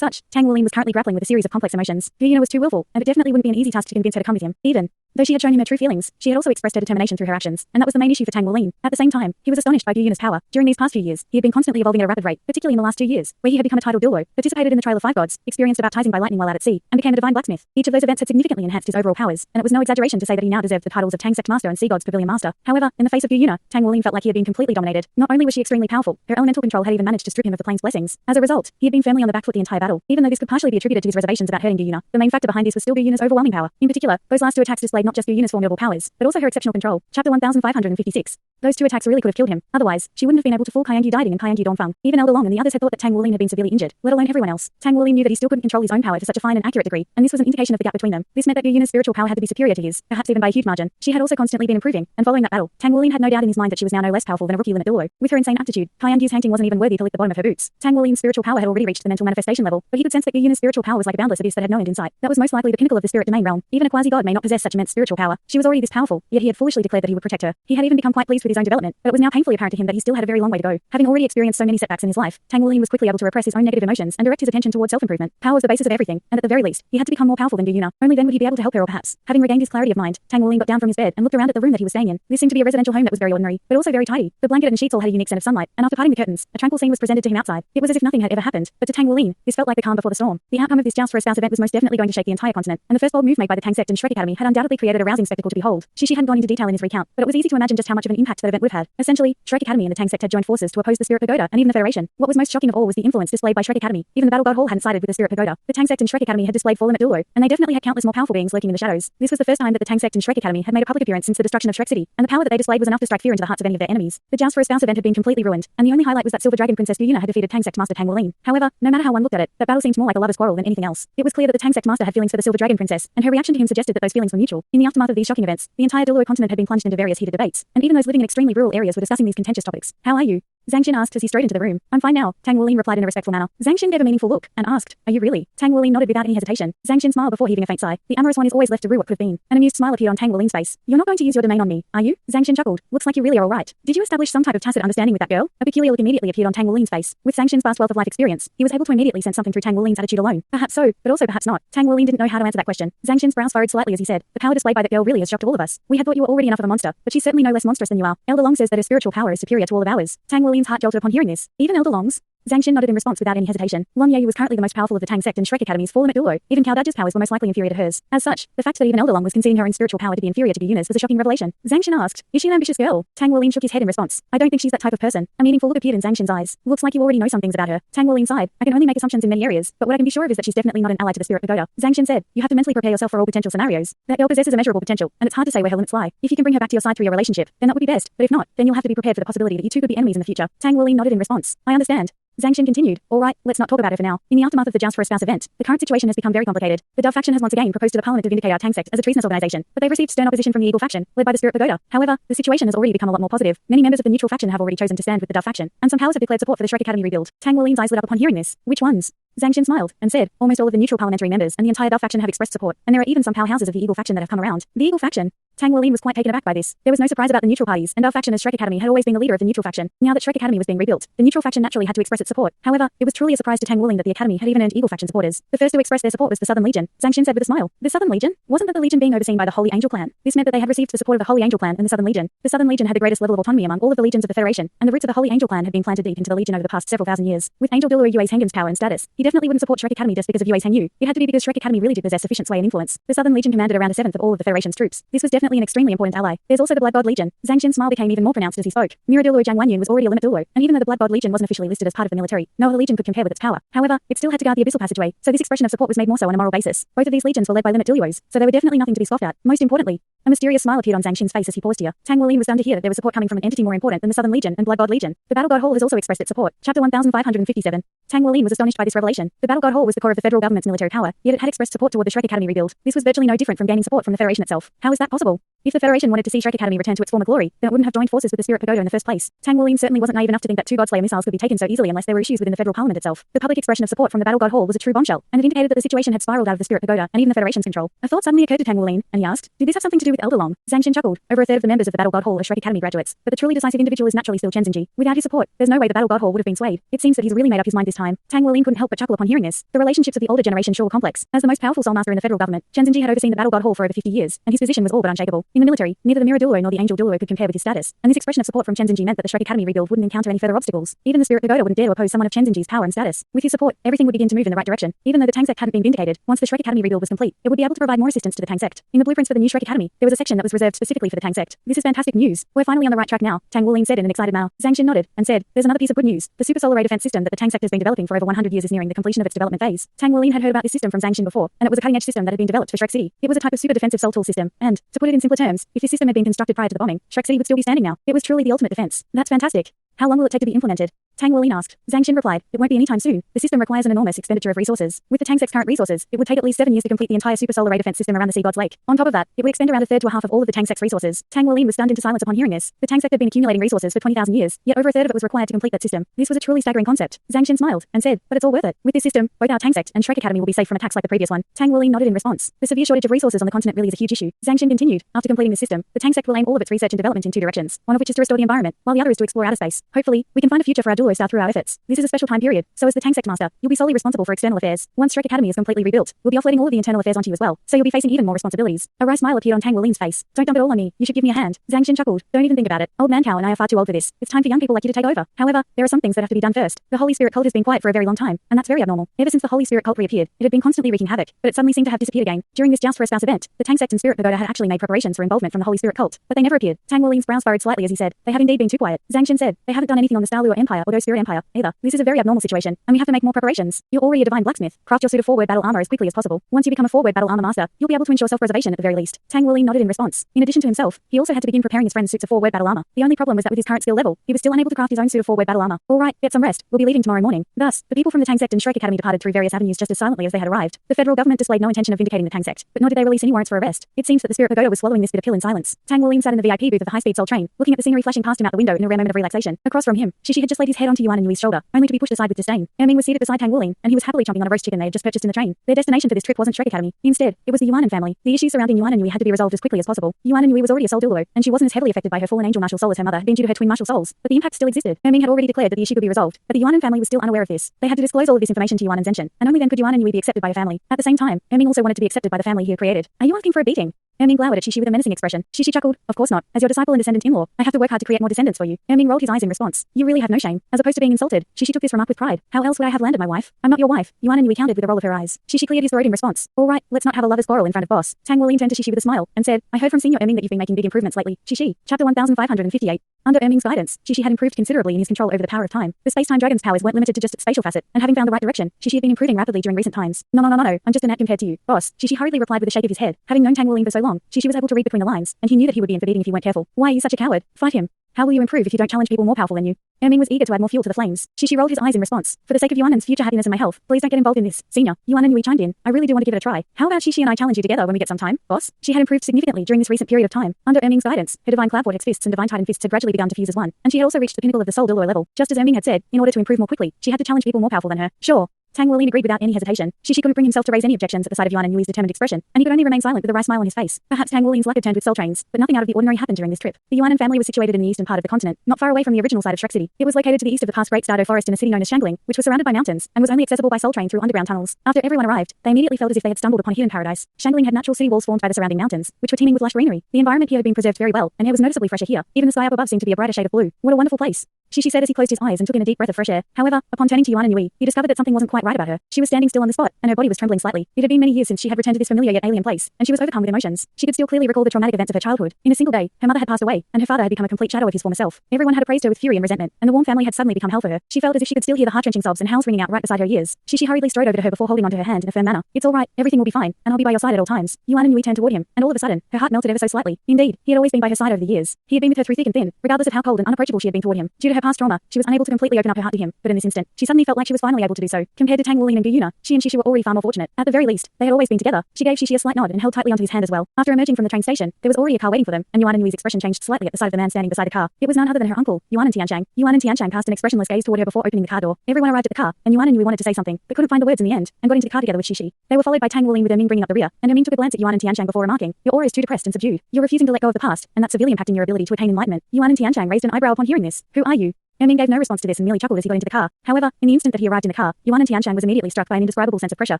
such, Tang Wuling was currently grappling with a series of complex emotions. Yuna was too willful, and it definitely wouldn't be an easy task to convince her to come with him. Even though she had shown him her true feelings, she had also expressed her determination through her actions, and that was the main issue for Tang Wuling. At the same time, he was astonished by Yuna's power. During these past few years, he had been constantly evolving at a rapid rate, particularly in the last 2 years, where he had become a titled Dilluo, participated in the Trail of Five Gods, experienced a baptizing by lightning while out at sea, and became a divine blacksmith. Each of those events had significantly enhanced his overall powers, and it was no exaggeration to say that he now deserved the titles of Tang Sect Master and Sea God's Pavilion Master. However, in the face of Yuna, Tang Wuling felt like he had been completely dominated. Not only was she extremely powerful, her elemental control had even managed to strip him of the plane's blessings. As a result, he had been firmly on the back foot the entire battle. Even though this could partially be attributed to his reservations about hurting Yuna, the main factor behind this was still Yuna's overwhelming power. In particular, those last 2 attacks displayed not just Yuna's formidable powers, but also her exceptional control. Chapter 1556. Those 2 attacks really could have killed him. Otherwise, she wouldn't have been able to fool Kaiengyu Diding and Kaiengyu Dongfang. Even Elder Long and the others had thought that Tang Wuling had been severely injured, let alone everyone else. Tang Wuling knew that he still couldn't control his own power to such a fine and accurate degree, and this was an indication of the gap between them. This meant that Yuna's spiritual power had to be superior to his, perhaps even by a huge margin. She had also constantly been improving, and following that battle, Tang Wuling had no doubt in his mind that she was now no less powerful than a rookie limit Dilluo. With her insane aptitude, Kaiengyu's Hangting wasn't even worthy to lick the bottom of her boots. Tang Wuling's spiritual power had already reached the mental manifestation level, but he could sense that Yuna's spiritual power was like a boundless abyss that had no end in sight. That was most likely the pinnacle of the spirit domain realm. Even a quasi-god may not possess such immense spiritual power. She was already this powerful, yet he had foolishly declared that he would protect her. He had even become quite pleased with his own development, but it was now painfully apparent to him that he still had a very long way to go. Having already experienced so many setbacks in his life, Tang Wuling was quickly able to repress his own negative emotions and direct his attention towards self-improvement. Power was the basis of everything, and at the very least, he had to become more powerful than Yuna. Only then would he be able to help her, or perhaps, having regained his clarity of mind, Tang Wuling got down from his bed and looked around at the room that he was staying in. This seemed to be a residential home that was very ordinary, but also very tidy. The blanket and sheets all had a unique scent of sunlight, and after parting the curtains, a tranquil scene was presented to him outside. It was as if nothing had ever happened, but to Tang Wuling, this felt like the calm before the storm. The outcome of this joust for a spouse event was most definitely going to shake the entire continent, and the first bold move made by the Tang Sect and Shrek Academy had undoubtedly created a rousing spectacle to behold. Shishi hadn't gone into detail in his recount, but it was easy to imagine just how much of an impact that event would have had. Essentially, Shrek Academy and the Tang Sect had joined forces to oppose the Spirit Pagoda and even the Federation. What was most shocking of all was the influence displayed by Shrek Academy. Even the Battle God Hall hadn't sided with the Spirit Pagoda. The Tang Sect and Shrek Academy had displayed full limit Dilluo, and they definitely had countless more powerful beings lurking in the shadows. This was the first time that the Tang Sect and Shrek Academy had made a public appearance since the destruction of Shrek City, and the power that they displayed was enough to strike fear into the hearts of any of their enemies. The joust for a spouse event had been completely ruined, and the only highlight was that Silver Dragon Princess Yuna had defeated Tang Sect Master Tang Wuling. However, no matter how one looked at it, that battle seemed more like a lover's quarrel than anything else. It was clear that the Tang Sect Master had feelings for the Silver Dragon Princess, and her reaction to him suggested that those feelings were mutual. In the aftermath of these shocking events, the entire Dilluo continent had been plunged into various heated debates, and even those living in extremely rural areas were discussing these contentious topics. How are you? Zhang Xin asked as he strode into the room. I'm fine now, Tang Wuling replied in a respectful manner. Zhang Xin gave a meaningful look, and asked, Are you really? Tang Wuling nodded without any hesitation. Zhang Xin smiled before heaving a faint sigh. The amorous one is always left to rue what could have been. An amused smile appeared on Tang Wuling's face. You're not going to use your domain on me, are you? Zhang Xin chuckled. Looks like you really are alright. Did you establish some type of tacit understanding with that girl? A peculiar look immediately appeared on Tang Wuling's face. With Zhang Xin's vast wealth of life experience, he was able to immediately sense something through Tang Wuling's attitude alone. Perhaps so, but also perhaps not. Tang Wuling didn't know how to answer that question. Zhang Xin's brows furrowed slightly as he said, The power displayed by that girl really has shocked all of us. We had thought you were already enough of a monster, but she's certainly no less monstrous than you are. Elder Long says that her spiritual power is superior to all of ours. Tang Wuling's heart jolted upon hearing this. Even Elder Long's? Zhang Xin nodded in response without any hesitation. Long Ye was currently the most powerful of the Tang Sect and Shrek Academy's full limit Dilluo. Even Cao Daj's powers were most likely inferior to hers. As such, the fact that even Elder Long was conceding her own spiritual power to be inferior to Yuna's was a shocking revelation. Zhang Xin asked, Is she an ambitious girl? Tang Wuling shook his head in response. I don't think she's that type of person. A meaningful look appeared in Zhang Xin's eyes. Looks like you already know some things about her. Tang Wuling sighed. I can only make assumptions in many areas, but what I can be sure of is that she's definitely not an ally to the Spirit Pagoda. Zhang Xin said, You have to mentally prepare yourself for all potential scenarios. That girl possesses immeasurable potential, and it's hard to say where her limits lie. If you can bring her back to your side through your relationship, then that would be best, but if not, then you'll have to be prepared for the possibility that you two could be enemies in the future. Tang Wuling nodded in response. I understand. Zhang Xin continued, all right, let's not talk about it for now. In the aftermath of the Joust for a Spouse event, the current situation has become very complicated. The Dove faction has once again proposed to the parliament to vindicate our Tang sect as a treasonous organization, but they've received stern opposition from the Eagle faction, led by the Spirit Pagoda. However, the situation has already become a lot more positive. Many members of the neutral faction have already chosen to stand with the Dove faction, and some powers have declared support for the Shrek Academy rebuild. Tang Wulin's eyes lit up upon hearing this. Which ones? Zhang Xin smiled and said, almost all of the neutral parliamentary members and the entire Dove faction have expressed support, and there are even some powerhouses of the Eagle faction that have come around. The Eagle faction? Tang Wulin was quite taken aback by this. There was no surprise about the neutral parties, and Dove faction as Shrek Academy had always been the leader of the neutral faction. Now that Shrek Academy was being rebuilt, the neutral faction naturally had to express its support. However, it was truly a surprise to Tang Wulin that the academy had even earned Eagle faction supporters. The first to express their support was the Southern Legion. Zhang Xin said with a smile. The Southern Legion? Wasn't that the Legion being overseen by the Holy Angel Clan? This meant that they had received the support of the Holy Angel Clan and the Southern Legion. The Southern Legion had the greatest level of autonomy among all of the legions of the Federation, and the roots of the Holy Angel Clan had been planted deep into the Legion over the past several thousand years. With Angel Dilur Yue's Hengen's power and status, he definitely wouldn't support Shrek Academy just because of Yue's Hengyu. It had to be because Shrek Academy really did possess sufficient sway and influence. The Southern Legion commanded around a seventh of all of the Federation's troops. This was definitely an extremely important ally. There's also the Blood God Legion. Zhang Xin's smile became even more pronounced as he spoke. Miradilur Zhang Wanyun was already a limit Dilur, and even though the Blood God Legion wasn't officially listed as part of the military, no other legion could compare with its power. However, it still had to guard the abyssal passageway, so this expression of support was made more so on a moral basis. Both of these legions were led by limit Diluos, so they were definitely nothing to be scoffed at. Most importantly, a mysterious smile appeared on Zhang Xin's face as he paused here. Tang Wulin was stunned to hear that there was support coming from an entity more important than the Southern Legion and Blood God Legion. The Battle God Hall has also expressed its support. Chapter 1557. Tang Wulin was astonished by this revelation. The Battle God Hall was the core of the federal government's military power, yet it had expressed support toward the Shrek Academy rebuild. This was virtually no different from gaining support from the Federation itself. How is that possible? If the Federation wanted to see Shrek Academy return to its former glory, then it wouldn't have joined forces with the Spirit Pagoda in the first place. Tang Wulin certainly wasn't naive enough to think that two Godslayer missiles could be taken so easily unless there were issues within the federal parliament itself. The public expression of support from the Battle God Hall was a true bombshell, and it indicated that the situation had spiraled out of the Spirit Pagoda and even the Federation's control. A thought suddenly occurred to Tang Wulin, and he asked, did this have something to do with Elder Long? Zhang Xin chuckled. Over a third of the members of the Battle God Hall are Shrek Academy graduates, but the truly decisive individual is naturally still Chen Zhenji. Without his support, there's no way the Battle God Hall would have been swayed. It seems that he's really made up his mind this time. Tang Wulin couldn't help but chuckle upon hearing this. The relationships of the older generation sure were complex. As the most powerful soul master in the federal government, Chen Zhenji had overseen the Battle God Hall for over 50 years, and his position was all but unshakable. In the military, neither the Miradilur nor the Angel Dilur could compare with his status, and this expression of support from Chen Zhenji meant that the Shrek Academy rebuild wouldn't encounter any further obstacles. Even the Spirit Pagoda wouldn't dare to oppose someone of Chen Zhenji's power and status. With his support, everything would begin to move in the right direction. Even though the Tang sect hadn't been vindicated, once the Shrek Academy rebuild was complete, it would be able to provide more assistance to the Tang sect. In the blueprints for the new Shrek Academy, there was a section that was reserved specifically for the Tang sect. This is fantastic news. We're finally on the right track now, Tang Wulin said in an excited manner. Zhang Xin nodded and said, there's another piece of good news. The super solar ray defense system that the Tang sect has been developing for over 100 years is nearing the completion of its development phase. Tang Wulin had heard about this system from Zhang Xin before, and it was a cutting-edge system that had been developed for Shrek City. It was a type of super defensive soul tool system, and, to put it in simpler terms, if this system had been constructed prior to the bombing, Shrek City would still be standing now. It was truly the ultimate defense. That's fantastic. How long will it take to be implemented? Tang Wulin asked. Zhang Xin replied, it won't be anytime soon. The system requires an enormous expenditure of resources. With the Tang sect's current resources, it would take at least 7 years to complete the entire super solar ray defense system around the Sea God's Lake. On top of that, it would expend around a third to a half of all of the Tang sect's resources. Tang Wulin was stunned into silence upon hearing this. The Tang sect had been accumulating resources for 20,000 years, yet over a third of it was required to complete that system. This was a truly staggering concept. Zhang Xin smiled and said, but it's all worth it. With this system, both our Tang sect and Shrek Academy will be safe from attacks like the previous one. Tang Wulin nodded in response. The severe shortage of resources on the continent really is a huge issue. Zhang Xin continued, after completing this system, the Tang sect will aim all of its research and development in two directions, one of which is to restore the environment, while the other is to explore outer space. Hopefully, we can find a future for our Dulo Star through our efforts. This is a special time period, so as the Tang sect master, you'll be solely responsible for external affairs. Once Shrek Academy is completely rebuilt, we'll be offloading all of the internal affairs onto you as well, so you'll be facing even more responsibilities. A wry smile appeared on Tang Wulin's face. Don't dump it all on me, you should give me a hand. Zhang Xin chuckled. Don't even think about it. Old man Cow and I are far too old for this. It's time for young people like you to take over. However, there are some things that have to be done first. The Holy Spirit cult has been quiet for a very long time, and that's very abnormal. Ever since the Holy Spirit cult reappeared, it had been constantly wreaking havoc, but it suddenly seemed to have disappeared again. During this Joust for a Spouse event, the Tang sect and Spirit Pagoda had actually made preparations for involvement from the Holy Spirit cult, but they never appeared. Tang Wulin's brows furrowed slightly as he said, they have indeed been too quiet. Zhang Xin said, they haven't done anything on the Star Lure Empire or Ghost Spirit Empire, either. This is a very abnormal situation, and we have to make more preparations. You're already a divine blacksmith. Craft your suit of four-word battle armor as quickly as possible. Once you become a four-word battle armor master, you'll be able to ensure self-preservation at the very least. Tang Wulin nodded in response. In addition to himself, he also had to begin preparing his friend's suits of four-word battle armor. The only problem was that with his current skill level, he was still unable to craft his own suit of four-word battle armor. All right, get some rest. We'll be leaving tomorrow morning. Thus, the people from the Tang sect and Shrek Academy departed through various avenues just as silently as they had arrived. The federal government displayed no intention of vindicating the Tang sect, but nor did they release any warrants for arrest. It seems that the Spirit Pagoda was swallowing this bitter pill in silence. Tang Wulin sat in the VIP booth of the high-speed soul train, looking at the scenery flashing past him out the window in a rare moment of relaxation. Across from him, Shishi had just laid his head onto Yuan and Yui's shoulder, only to be pushed aside with disdain. Erming was seated beside Tang Wulin, and he was happily chomping on a roast chicken they had just purchased in the train. Their destination for this trip wasn't Shrek Academy. Instead, it was the Yuanan family. The issues surrounding Yuan and Yui had to be resolved as quickly as possible. Yuan and Yui was already a soul duo, and she wasn't as heavily affected by her fallen angel martial soul as her mother had been due to her twin martial souls, but the impact still existed. Erming had already declared that the issue could be resolved, but the Yuanan family was still unaware of this. They had to disclose all of this information to Yuan and Zenshin, and only then could Yuan and Yui be accepted by her family. At the same time, Erming also wanted to be accepted by the family he had created. Are you asking for a beating? Erming glowered at Shishi with a menacing expression. Shishi chuckled. Of course not. As your disciple and descendant-in-law, I have to work hard to create more descendants for you. Erming rolled his eyes in response. You really have no shame. As opposed to being insulted, Shishi took this remark with pride. How else would I have landed my wife? I'm not your wife. Yuan and Yui countered with a roll of her eyes. Shishi cleared his throat in response. All right, let's not have a lover's quarrel in front of boss. Tang Wulin turned to Shishi with a smile and said, I heard from Senior Erming that you've been making big improvements lately. Shishi. Chapter 1558. Under Erming's guidance, Shishi had improved considerably in his control over the power of time. The space-time dragon's powers weren't limited to just its spatial facet, and having found the right direction, Shishi had been improving rapidly during recent times. No, I'm just a gnat compared to you, boss. Shishi hurriedly replied with a shake of his head. Having known Tang Wulin for so long, Shishi was able to read between the lines, and he knew that he would be in for beating if he weren't careful. Why are you such a coward? Fight him. How will you improve if you don't challenge people more powerful than you? Erming was eager to add more fuel to the flames. Shishi rolled his eyes in response. For the sake of Yuanen's future happiness and my health, please don't get involved in this. Senior, Yuan and Yui chimed in. I really do want to give it a try. How about Shishi and I challenge you together when we get some time, boss? She had improved significantly during this recent period of time. Under Erming's guidance, her divine cloud vortex fists and divine titan fists had gradually begun to fuse as one, and she had also reached the pinnacle of the soul Dilor level. Just as Erming had said, in order to improve more quickly, she had to challenge people more powerful than her. Sure. Tang Wuling agreed without any hesitation. Shishi couldn't bring himself to raise any objections at the sight of Yuan and Yui's determined expression, and he could only remain silent with a wry smile on his face. Perhaps Tang Wuling's luck had turned with soul trains, but nothing out of the ordinary happened during this trip. The Yuanan family was situated in the eastern part of the continent, not far away from the original site of Shrek City. It was located to the east of the past Great Stardo Forest in a city known as Shangling, which was surrounded by mountains, and was only accessible by soul train through underground tunnels. After everyone arrived, they immediately felt as if they had stumbled upon a hidden paradise. Shangling had natural city walls formed by the surrounding mountains, which were teeming with lush greenery. The environment here had been preserved very well, and air was noticeably fresher here. Even the sky up above seemed to be a brighter shade of blue. What a wonderful place. Shishi said as he closed his eyes and took in a deep breath of fresh air. However, upon turning to Yuan and Yui, he discovered that something wasn't quite right about her. She was standing still on the spot, and her body was trembling slightly. It had been many years since she had returned to this familiar yet alien place, and she was overcome with emotions. She could still clearly recall the traumatic events of her childhood. In a single day, her mother had passed away, and her father had become a complete shadow of his former self. Everyone had appraised her with fury and resentment, and the warm family had suddenly become hell for her. She felt as if she could still hear the heart-wrenching sobs and howls ringing out right beside her ears. Shishi hurriedly strode over to her before holding onto her hand in a firm manner. It's all right, everything will be fine, and I'll be by your side at all times. Yuan and Yui turned toward him, and all of a sudden, her heart melted ever so slightly. Indeed, he had always been by her side over the years. He had been with her through thick and thin, regardless of how cold and unapproachable she had been toward him. Due to her past trauma, she was unable to completely open up her heart to him, but in this instant, she suddenly felt like she was finally able to do so. Compared to Tang Wuling and Gyuna, she and Shishi were already far more fortunate. At the very least, they had always been together. She gave Shishi a slight nod and held tightly onto his hand as well. After emerging from the train station, there was already a car waiting for them, and Yuan and Yui's expression changed slightly at the sight of the man standing beside the car. It was none other than her uncle, Yuan and Tianchang. Yuan and Tianchang cast an expressionless gaze toward her before opening the car door. Everyone arrived at the car, and Yuan and Yui wanted to say something, but couldn't find the words in the end, and got into the car together with Shishi. They were followed by Tang Wuling with Erming bringing up the rear, and Erming took a glance at Yuan and Tianchang before remarking, "Your aura is too depressed and subdued. You're refusing to let go of the past, and that's severely impacting your ability to attain enlightenment." Yuan and Tianchang raised an eyebrow upon hearing this. "Who are you?" Erming gave no response to this and merely chuckled as he got into the car. However, in the instant that he arrived in the car, Yuan and Tianchang was immediately struck by an indescribable sense of pressure,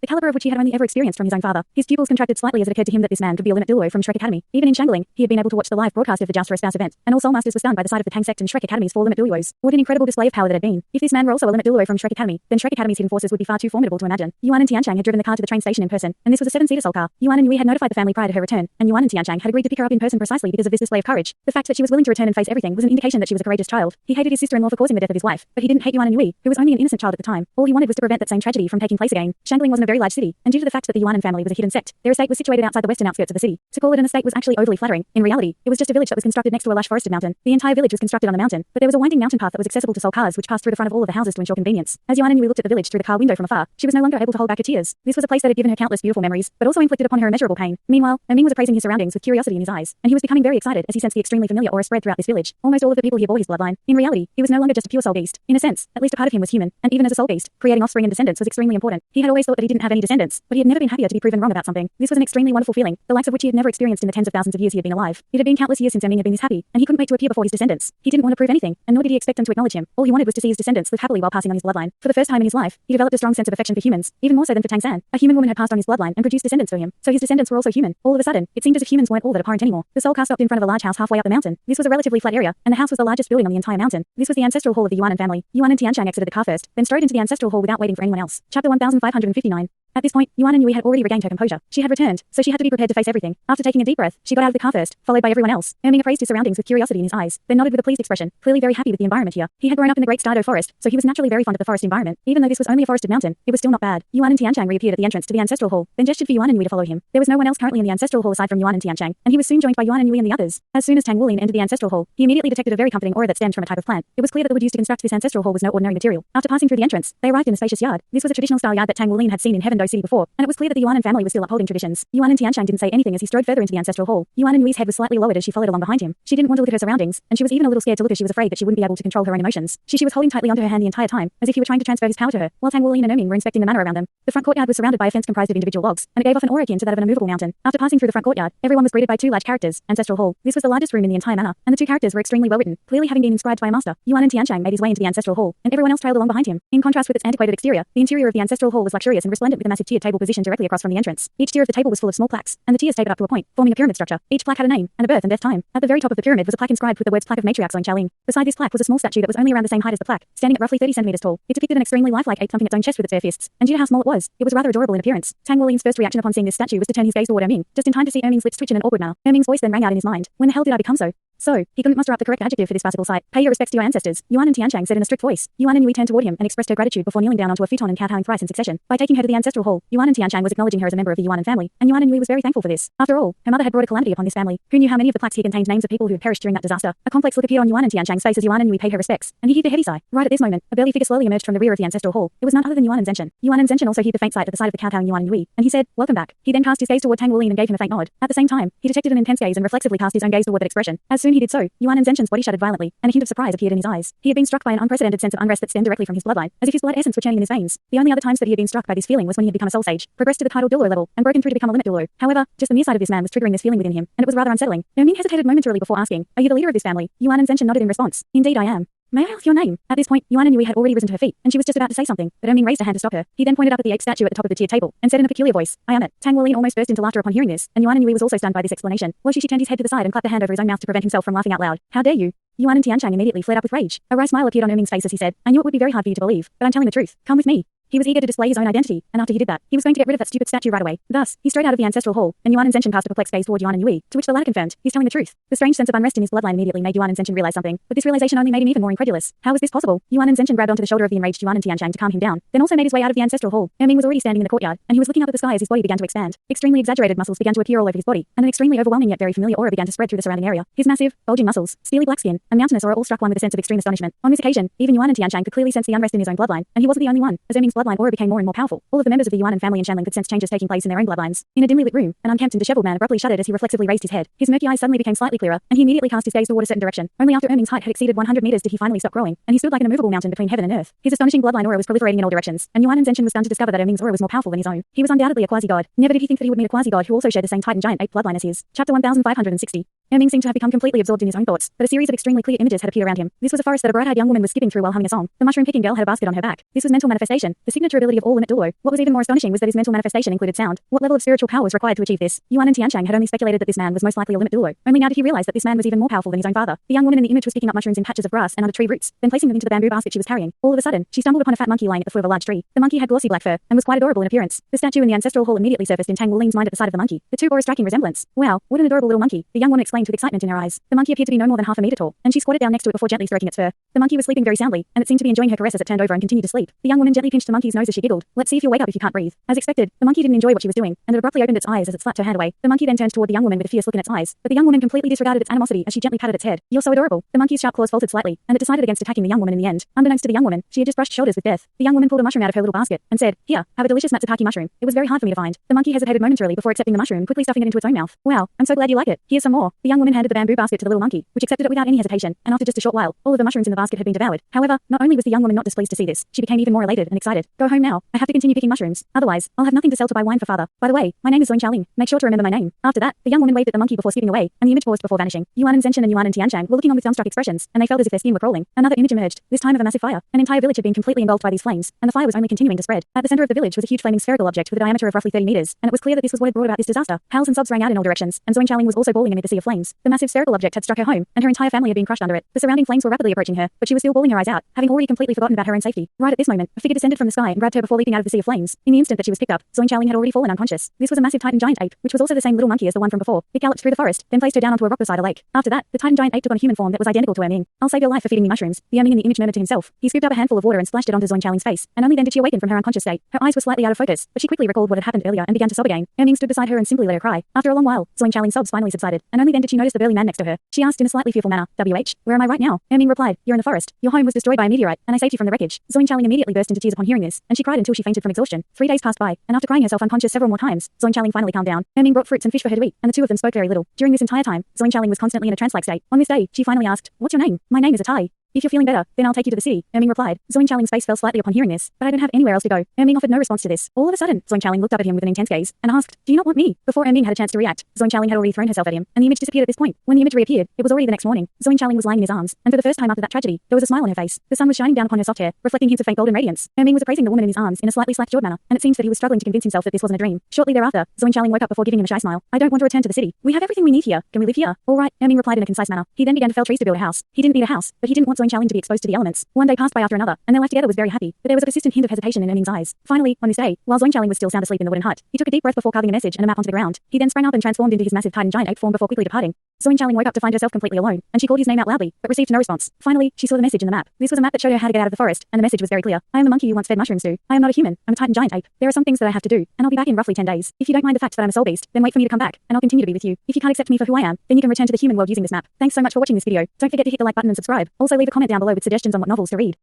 the caliber of which he had only ever experienced from his own father. His pupils contracted slightly as it occurred to him that this man could be a Limit Dillo from Shrek Academy. Even in Shangling, he had been able to watch the live broadcast of the Joust for a Spouse event, and all Soul Masters were stunned by the sight of the Tang Sect and Shrek Academy's 4 Limit Dillos. What an incredible display of power that had been. If this man were also a Limit Dillo from Shrek Academy, then Shrek Academy's hidden forces would be far too formidable to imagine. Yuan and Tianchang had driven the car to the train station in person, and this was a 7-seater Soul car. Yuan and Yui had notified the family prior to her return, and Yuan and Tianchang had agreed to pick her up in person precisely because of this display of courage. The fact that she was willing to return and face everything was an indication that she was a courageous child. He hated his sister-in-law for causing the death of his wife, but he didn't hate Yuan and Yui, who was only an innocent child at the time. All he wanted was to prevent that same tragedy from taking place again. Shangling wasn't a very large city, and due to the fact that the Yuanan family was a hidden sect, their estate was situated outside the western outskirts of the city. To call it an estate was actually overly flattering. In reality, it was just a village that was constructed next to a lush forested mountain. The entire village was constructed on the mountain, but there was a winding mountain path that was accessible to Soul cars which passed through the front of all of the houses to ensure convenience. As Yuan and Yui looked at the village through the car window from afar, she was no longer able to hold back her tears. This was a place that had given her countless beautiful memories, but also inflicted upon her immeasurable pain. Meanwhile, Erming was appraising his surroundings with curiosity in his eyes, and he was becoming very excited as he sensed the extremely familiar aura spread throughout this village. Almost all of the people here bore his bloodline. In reality, he was no longer just a pure soul beast. In a sense, at least a part of him was human, and even as a soul beast, creating offspring and descendants was extremely important. He had always thought that he didn't have any descendants, but he had never been happier to be proven wrong about something. This was an extremely wonderful feeling, the likes of which he had never experienced in the tens of thousands of years he had been alive. It had been countless years since Erming had been this happy, and he couldn't wait to appear before his descendants. He didn't want to prove anything, and nor did he expect them to acknowledge him. All he wanted was to see his descendants live happily while passing on his bloodline. For the first time in his life, he developed a strong sense of affection for humans, even more so than for Tang San. A human woman had passed on his bloodline and produced descendants for him, so his descendants were also human. All of a sudden, it seemed as if humans weren't all that abhorrent anymore. The soul car stopped in front of a large house halfway up the mountain. This was a relatively flat area, and the house was the largest building on the entire mountain. This was the ancestral hall of the Yuanan family. Yuan and Tianchang exited the car first, then strode into the ancestral hall without waiting for anyone else. Chapter 1559. At this point, Yuan and Yui had already regained her composure. She had returned, so she had to be prepared to face everything. After taking a deep breath, she got out of the car first, followed by everyone else. Erming appraised his surroundings with curiosity in his eyes, then nodded with a pleased expression, clearly very happy with the environment here. He had grown up in the Great Stardo Forest, so he was naturally very fond of the forest environment. Even though this was only a forested mountain, it was still not bad. Yuan and Tianchang reappeared at the entrance to the ancestral hall, then gestured for Yuan and Yui to follow him. There was no one else currently in the ancestral hall aside from Yuan and Tianchang, and he was soon joined by Yuan and Yui and the others. As soon as Tang Wulin entered the ancestral hall, he immediately detected a very comforting aura that stemmed from a type of plant. It was clear that the wood used to construct this ancestral hall was no ordinary material. After passing through the entrance, they arrived in a spacious yard. This was a traditional style yard that Tang Wulin had seen in Heaven Do City before, and it was clear that the Yuanan family was still upholding traditions. Yuan and Tianchang didn't say anything as he strode further into the ancestral hall. Yuan and Yui's head was slightly lowered as she followed along behind him. She didn't want to look at her surroundings, and she was even a little scared to look as she was afraid that she wouldn't be able to control her own emotions. She was holding tightly onto her hand the entire time, as if he were trying to transfer his power to her, while Tang Wulin and Erming were inspecting the manor around them. The front courtyard was surrounded by a fence comprised of individual logs, and it gave off an aura akin to that of an immovable mountain. After passing through the front courtyard, everyone was greeted by 2 large characters. Ancestral hall. This was the largest room in the entire manor, and the 2 characters were extremely well written, clearly having been inscribed by a master. Yuan and Tianchang made his way into the ancestral hall, and everyone else trailed along behind him. In contrast with its antiquated exterior, the interior of the ancestral hall was luxurious and resplendent with a massive tiered table positioned directly across from the entrance. Each tier of the table was full of small plaques, and the tiers tapered up to a point, forming a pyramid structure. Each plaque had a name, and a birth and death time. At the very top of the pyramid was a plaque inscribed with the words Plaque of Matriarch Zhong Chaoling. Beside this plaque was a small statue that was only around the same height as the plaque, standing at roughly 30 centimeters tall. It depicted an extremely lifelike ape thumping its own chest with its bare fists, and due to how small it was rather adorable in appearance. Tang Wulin's first reaction upon seeing this statue was to turn his gaze toward Erming, just in time to see Erming's lips twitch in an awkward manner. Erming's voice then rang out in his mind. When the hell did I become so So, he couldn't muster up the correct adjective for this farcical sight. Pay your respects to your ancestors, Yuan and Tianchang said in a strict voice. Yuan and Yui turned toward him and expressed her gratitude before kneeling down onto a futon and kowtowing thrice in succession. By taking her to the ancestral hall, Yuan and Tianchang was acknowledging her as a member of the Yuan family, and Yuan and Yui was very thankful for this. After all, her mother had brought a calamity upon this family. Who knew how many of the plaques here contained names of people who had perished during that disaster? A complex look appeared on Yuan and Tianchang's face as Yuan and Yui paid her respects, and he heaved a heavy sigh. Right at this moment, a burly figure slowly emerged from the rear of the ancestral hall. It was none other than Yuan and Zenshin. Yuan and Zenshin also heaved a faint sigh at the sight of the kowtowing Yuan and Yui, and he said, "Welcome back." He then cast his gaze toward Tang Wulin and gave him a faint nod. At the same time, he detected an intense gaze and reflexively cast his own gaze toward that expression. As soon he did so, Yuan and Zenshin's body shuddered violently, and a hint of surprise appeared in his eyes. He had been struck by an unprecedented sense of unrest that stemmed directly from his bloodline, as if his blood essence were churning in his veins. The only other times that he had been struck by this feeling was when he had become a soul sage, progressed to the title Dulo level, and broken through to become a limit Dulo. However, just the mere sight of this man was triggering this feeling within him, and it was rather unsettling. Erming hesitated momentarily before asking, "Are you the leader of this family?" Yuan and Zenshin nodded in response. "Indeed I am." "May I ask your name?" At this point, Yuan and Yui had already risen to her feet, and she was just about to say something, but Erming raised a hand to stop her. He then pointed up at the ape statue at the top of the tiered table, and said in a peculiar voice, "I am it." Tang Wulin almost burst into laughter upon hearing this, and Yuan and Yui was also stunned by this explanation. She turned his head to the side and clapped a hand over his own mouth to prevent himself from laughing out loud. "How dare you?" Yuan and Tianchang immediately flared up with rage. A wry smile appeared on Erming's face as he said, "I knew it would be very hard for you to believe, but I'm telling the truth. Come with me." He was eager to display his own identity, and after he did that, he was going to get rid of that stupid statue right away. Thus, he strode out of the ancestral hall, and Yuan and Zenshin cast a perplexed gaze toward Yuan and Yui, to which the latter confirmed, "He's telling the truth." The strange sense of unrest in his bloodline immediately made Yuan and Zenshin realize something, but this realization only made him even more incredulous. How was this possible? Yuan and Zenshin grabbed onto the shoulder of the enraged Yuan and Tianchang to calm him down, then also made his way out of the ancestral hall. Erming was already standing in the courtyard, and he was looking up at the sky as his body began to expand. Extremely exaggerated muscles began to appear all over his body, and an extremely overwhelming yet very familiar aura began to spread through the surrounding area. His massive, bulging muscles, steely black skin, and mountainous aura all struck one with a sense of extreme astonishment. On this occasion, even Yuan and Tianchang could clearly sense the unrest in his own bloodline, and he wasn't the only one, as Erming's bloodline aura became more and more powerful. All of the members of the Yuan family and Shanling could sense changes taking place in their own bloodlines. In a dimly lit room, an unkempt and disheveled man abruptly shuddered as he reflexively raised his head. His murky eyes suddenly became slightly clearer, and he immediately cast his gaze toward a certain direction. Only after Erming's height had exceeded 100 meters did he finally stop growing, and he stood like an immovable mountain between heaven and earth. His astonishing bloodline aura was proliferating in all directions, and Yuan and Zenshin was stunned to discover that Erming's aura was more powerful than his own. He was undoubtedly a quasi-god. Never did he think that he would meet a quasi-god who also shared the same titan giant ape bloodline as his. Chapter 1560. Erming seemed to have become completely absorbed in his own thoughts, but a series of extremely clear images had appeared around him. This was a forest that a bright-eyed young woman was skipping through while humming a song. The mushroom-picking girl had a basket on her back. This was mental manifestation, the signature ability of all limit Dulo. What was even more astonishing was that his mental manifestation included sound. What level of spiritual power was required to achieve this? Yuan and Tianchang had only speculated that this man was most likely a limit Dulo. Only now did he realize that this man was even more powerful than his own father. The young woman in the image was picking up mushrooms in patches of grass and under tree roots, then placing them into the bamboo basket she was carrying. All of a sudden, she stumbled upon a fat monkey lying at the foot of a large tree. The monkey had glossy black fur and was quite adorable in appearance. The statue in the ancestral hall immediately surfaced in Tang Wulin's mind at the sight of the monkey. The two bore a striking resemblance. "Wow, what an adorable little monkey," the young woman exclaimed with excitement in her eyes. The monkey appeared to be no more than half a meter tall, and she squatted down next to it before gently stroking its fur. The monkey was sleeping very soundly, and it seemed to be enjoying her caress as it turned over and continued to sleep. The young woman gently pinched the monkey's nose as she giggled. "Let's see if you'll wake up if you can't breathe." As expected, the monkey didn't enjoy what she was doing, and it abruptly opened its eyes as it slapped her hand away. The monkey then turned toward the young woman with a fierce look in its eyes, but the young woman completely disregarded its animosity as she gently patted its head. "You're so adorable." The monkey's sharp claws faltered slightly, and it decided against attacking the young woman in the end. Unbeknownst to the young woman, she had just brushed shoulders with death. The young woman pulled a mushroom out of her little basket and said, "Here, have a delicious matsutake mushroom. It was very hard for me to find." The monkey hesitated momentarily before accepting the mushroom, quickly stuffing it into its own mouth. "Wow, I'm so glad you like it. Here's some more." The young woman handed the bamboo basket to the little monkey, which accepted it without any hesitation, and after just a short while, all of the mushrooms in the basket had been devoured. However, not only was the young woman not displeased to see this, she became even more elated and excited. "Go home now. I have to continue picking mushrooms. Otherwise, I'll have nothing to sell to buy wine for father. By the way, my name is Zoin Xiaoling. Make sure to remember my name." After that, the young woman waved at the monkey before skipping away, and the image paused before vanishing. Yuan and Zenshin and Yuan and Tianchang were looking on with dumbstruck expressions, and they felt as if their skin were crawling. Another image emerged, this time of a massive fire. An entire village had been completely engulfed by these flames, and the fire was only continuing to spread. At the center of the village was a huge flaming spherical object with a diameter of roughly 30 meters, and it was clear that this was what had brought about this disaster. Howls and sobs rang out in all directions, and Zoin Xiaoling was also bawling amid the sea of flames. The massive spherical object had struck her home, and her entire family had been crushed under it. The surrounding flames were rapidly approaching her, but she was still bawling her eyes out, having already completely forgotten about her own safety. Right at this moment, a figure descended from the sky and grabbed her before leaping out of the sea of flames. In the instant that she was picked up, Zoin Xiaoling had already fallen unconscious. This was a massive titan giant ape, which was also the same little monkey as the one from before. It galloped through the forest, then placed her down onto a rock beside a lake. After that, the titan giant ape took on a human form that was identical to Erming. "I'll save your life for feeding me mushrooms," the Erming in the image murmured to himself. He scooped up a handful of water and splashed it onto Zoin Xiaoling's face, and only then did she awaken from her unconscious state. Her eyes were slightly out of focus, but she quickly recalled what had happened earlier and began to sob again. Erming stood beside her and simply let her cry. After a long while, Zoin Xiaoling's sobs finally subsided, and only then did she notice the burly man next to her. She asked in a slightly fearful manner, "WH, where am I right now?" Erming replied, "You're in the forest. Your home was destroyed by a meteorite, and I saved you from the wreckage." Zoin Xiaoling immediately burst into tears upon hearing this, and she cried until she fainted from exhaustion. 3 days passed by, and after crying herself unconscious several more times, Zoin Xiaoling finally calmed down. Erming brought fruits and fish for her to eat, and the two of them spoke very little. During this entire time, Zoin Xiaoling was constantly in a trance-like state. On this day, she finally asked, "What's your name?" "My name is Atai." "If you're feeling better, then I'll take you to the city," Erming replied. Zoin Xiaoling's face fell slightly upon hearing this, "But I don't have anywhere else to go." Erming offered no response to this. All of a sudden, Zoin Xiaoling looked up at him with an intense gaze, and asked, "Do you not want me?" Before Erming had a chance to react, Zoin Xiaoling had already thrown herself at him, and the image disappeared at this point. When the image reappeared, it was already the next morning. Zoin Xiaoling was lying in his arms, and for the first time after that tragedy, there was a smile on her face. The sun was shining down upon her soft hair, reflecting hints of faint golden radiance. Erming was appraising the woman in his arms in a slightly slack-jawed manner, and it seems that he was struggling to convince himself that this wasn't a dream. Shortly thereafter, Zoin Xiaoling woke up before giving him a shy smile. "I don't want to return to the city. We have everything we need here. Can we live here?" "All right," Erming replied in a concise manner. He then began to fell trees to build a house. He didn't need a house, but he didn't want Zoin Xiaoling to be exposed to the elements. One day passed by after another, and their life together was very happy, but there was a persistent hint of hesitation in Erming's eyes. Finally, on this day, while Zoin Xiaoling was still sound asleep in the wooden hut, he took a deep breath before carving a message and a map onto the ground. He then sprang up and transformed into his massive titan giant ape form before quickly departing. Soin Chaoling woke up to find herself completely alone, and she called his name out loudly, but received no response. Finally, she saw the message in the map. This was a map that showed her how to get out of the forest, and the message was very clear. I am the monkey you once fed mushrooms to. I am not a human. I'm a Titan giant ape. There are some things that I have to do, and I'll be back in roughly 10 days. If you don't mind the fact that I'm a soul beast, then wait for me to come back, and I'll continue to be with you. If you can't accept me for who I am, then you can return to the human world using this map. Thanks so much for watching this video. Don't forget to hit the like button and subscribe. Also leave a comment down below with suggestions on what novels to read.